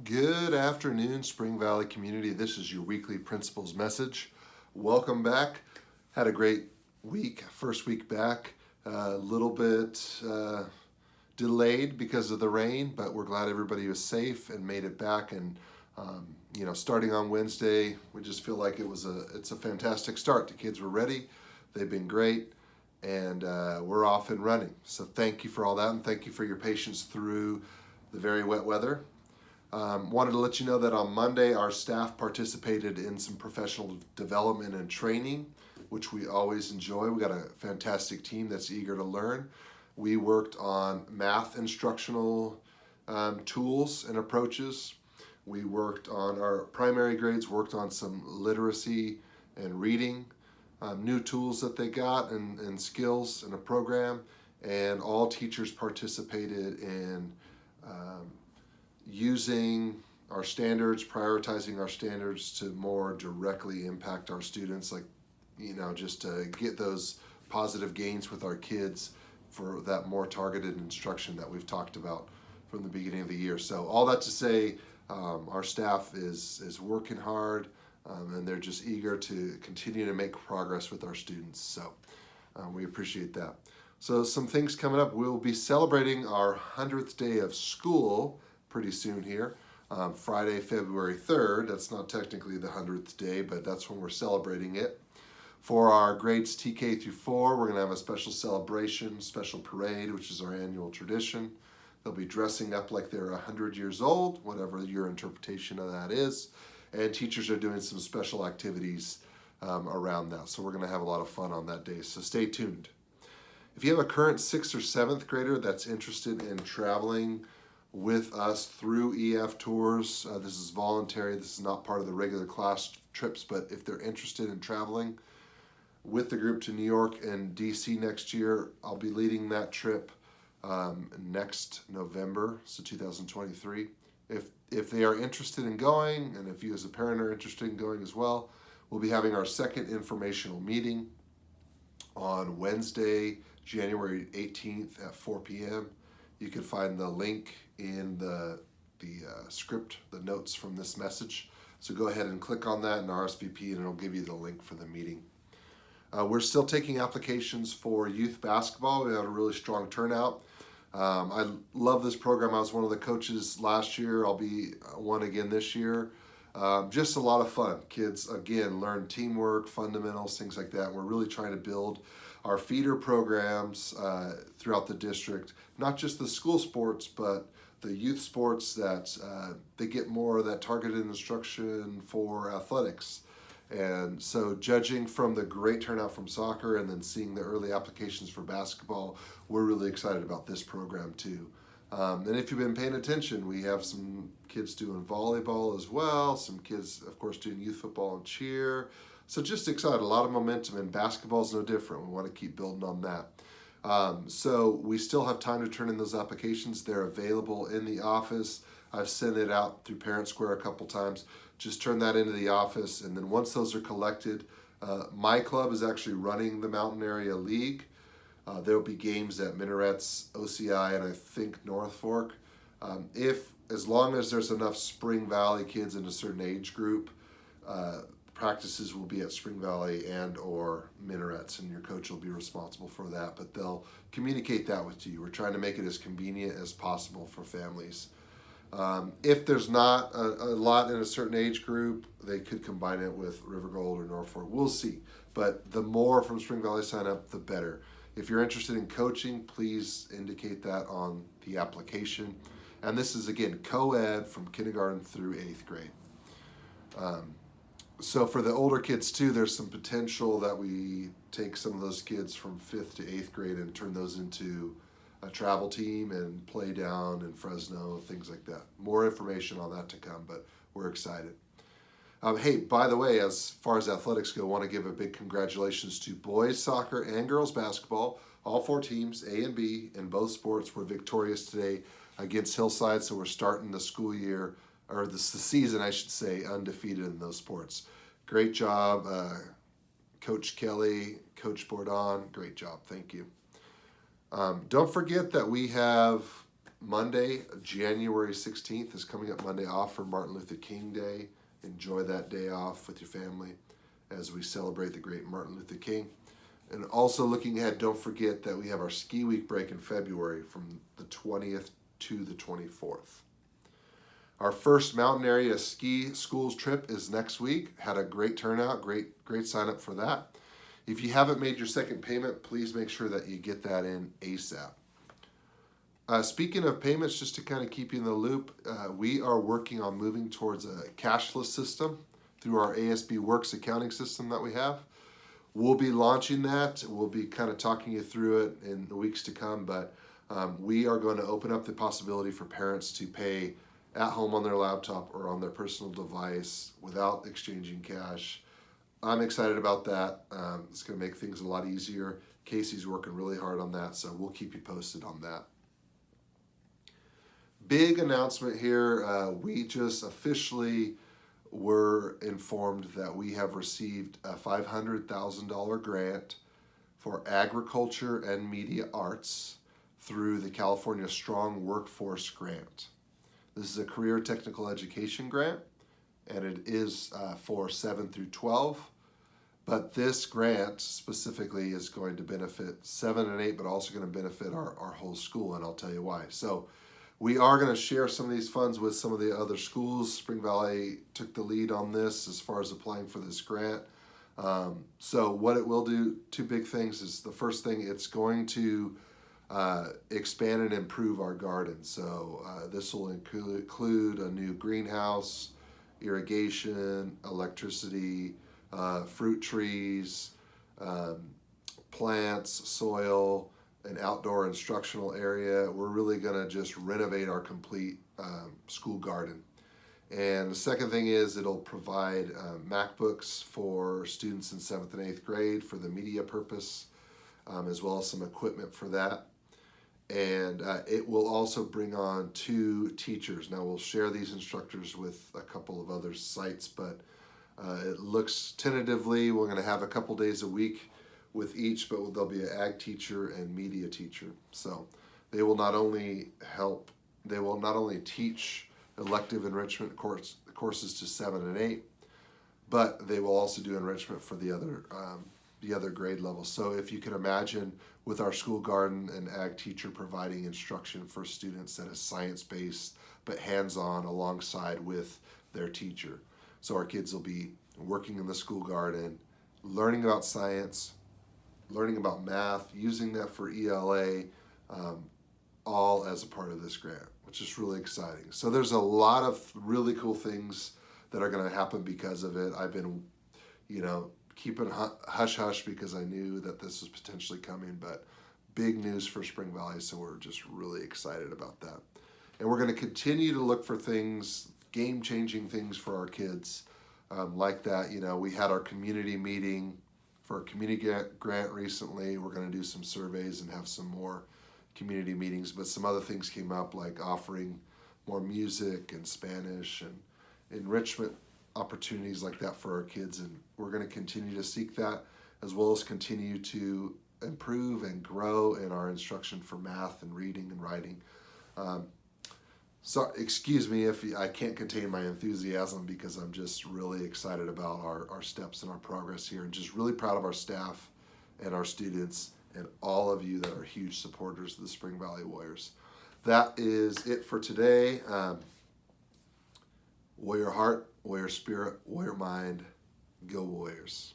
Good afternoon, Spring Valley community. This is your weekly principal's message. Welcome back. Had a great week, first week back. A little bit delayed because of the rain, but we're glad everybody was safe and made it back. And starting on Wednesday, we just feel like it's a fantastic start. The kids were ready. They've been great, and we're off and running. So thank you for all that, and thank you for your patience through the very wet weather. Wanted to let you know that on Monday our staff participated in some professional development and training, which we always enjoy. We got a fantastic team that's eager to learn. We worked on math instructional tools and approaches. We worked on our primary grades, worked on some literacy and reading, new tools that they got and skills in a program, and all teachers participated in using our standards, prioritizing our standards to more directly impact our students, just to get those positive gains with our kids for that more targeted instruction that we've talked about from the beginning of the year. So all that to say, our staff is working hard, and they're just eager to continue to make progress with our students. So we appreciate that. So some things coming up. We'll be celebrating our 100th day of school pretty soon here, Friday, February 3rd. That's not technically the 100th day, but that's when we're celebrating it. For our grades TK through 4, we're going to have a special celebration, special parade, which is our annual tradition. They'll be dressing up like they're 100 years old, whatever your interpretation of that is. And teachers are doing some special activities around that. So we're going to have a lot of fun on that day. So stay tuned. If you have a current 6th or 7th grader that's interested in traveling with us through EF tours, this is voluntary. This is not part of the regular class trips, but if they're interested in traveling with the group to New York and DC next year, I'll be leading that trip next November, so 2023. If they are interested in going, and if you as a parent are interested in going as well, we'll be having our second informational meeting on Wednesday, January 18th at 4 p.m. You can find the link in the script, the notes from this message. So go ahead and click on that and RSVP, and it'll give you the link for the meeting. We're still taking applications for youth basketball. We had a really strong turnout. I love this program. I was one of the coaches last year. I'll be one again this year. Just a lot of fun. Kids, again, learn teamwork, fundamentals, things like that. We're really trying to build our feeder programs throughout the district, not just the school sports, but the youth sports that they get more of that targeted instruction for athletics. And so judging from the great turnout from soccer and then seeing the early applications for basketball, we're really excited about this program too. And if you've been paying attention, we have some kids doing volleyball as well, some kids, of course, doing youth football and cheer. So just excited, a lot of momentum, and basketball is no different. We want to keep building on that. So we still have time to turn in those applications. They're available in the office. I've sent it out through Parent Square a couple times. Just turn that into the office, and then once those are collected, my club is actually running the Mountain Area League. There will be games at Minarets, OCI, and I think North Fork. As long as there's enough Spring Valley kids in a certain age group, practices will be at Spring Valley and or Minarets, and your coach will be responsible for that, but they'll communicate that with you. We're trying to make it as convenient as possible for families. If there's not a lot in a certain age group, they could combine it with River Gold or Norfolk. We'll see. But the more from Spring Valley sign up, the better. If you're interested in coaching, please indicate that on the application. And this is, again, co-ed from kindergarten through 8th grade. So for the older kids too, there's some potential that we take some of those kids from 5th to 8th grade and turn those into a travel team and play down in Fresno, things like that. More information on that to come, but we're excited. Hey, by the way, as far as athletics go, I want to give a big congratulations to boys soccer and girls basketball. All 4 teams, A and B, in both sports were victorious today against Hillside, so we're starting the school year, or the season, I should say, undefeated in those sports. Great job, Coach Kelly, Coach Bourdon, great job, thank you. Don't forget that we have Monday, January 16th is coming up, Monday off for Martin Luther King Day. Enjoy that day off with your family as we celebrate the great Martin Luther King. And also looking ahead, don't forget that we have our ski week break in February from the 20th to the 24th. Our first mountain area ski schools trip is next week. Had a great turnout, great sign up for that. If you haven't made your second payment, please make sure that you get that in ASAP. Speaking of payments, just to kind of keep you in the loop, we are working on moving towards a cashless system through our ASB Works accounting system that we have. We'll be launching that. We'll be kind of talking you through it in the weeks to come, but we are going to open up the possibility for parents to pay at home on their laptop or on their personal device without exchanging cash. I'm excited about that. It's going to make things a lot easier. Casey's working really hard on that, so we'll keep you posted on that. Big announcement here. We just officially were informed that we have received a $500,000 grant for agriculture and media arts through the California Strong Workforce Grant. This is a career technical education grant, and it is for 7 through 12. But this grant specifically is going to benefit 7 and 8, but also going to benefit our whole school, and I'll tell you why. So we are going to share some of these funds with some of the other schools. Spring Valley took the lead on this as far as applying for this grant. So what it will do, two big things, is the first thing, it's going to expand and improve our garden. So this will include a new greenhouse, irrigation, electricity, fruit trees, plants, soil, an outdoor instructional area. We're really going to just renovate our complete school garden. And the second thing is it'll provide MacBooks for students in 7th and 8th grade for the media purpose, as well as some equipment for that. And it will also bring on 2 teachers. Now we'll share these instructors with a couple of other sites, but it looks tentatively we're going to have a couple days a week with each, but there'll be an ag teacher and media teacher. So they will not only teach elective enrichment courses to 7 and 8, but they will also do enrichment for the other grade levels. So if you can imagine, with our school garden and ag teacher providing instruction for students that is science-based but hands-on alongside with their teacher. So our kids will be working in the school garden, learning about science, learning about math, using that for ELA, all as a part of this grant, which is really exciting. So there's a lot of really cool things that are going to happen because of it. I've been, keeping hush-hush because I knew that this was potentially coming, but big news for Spring Valley, so we're just really excited about that. And we're going to continue to look for things, game-changing things for our kids like that. We had our community meeting for a community grant recently. We're going to do some surveys and have some more community meetings, but some other things came up, like offering more music and Spanish and enrichment opportunities like that for our kids, and we're going to continue to seek that, as well as continue to improve and grow in our instruction for math and reading and writing. So excuse me if I can't contain my enthusiasm, because I'm just really excited about our steps and our progress here, and just really proud of our staff and our students and all of you that are huge supporters of the Spring Valley Warriors. That is it for today. Warrior heart, warrior spirit, warrior mind, go Warriors.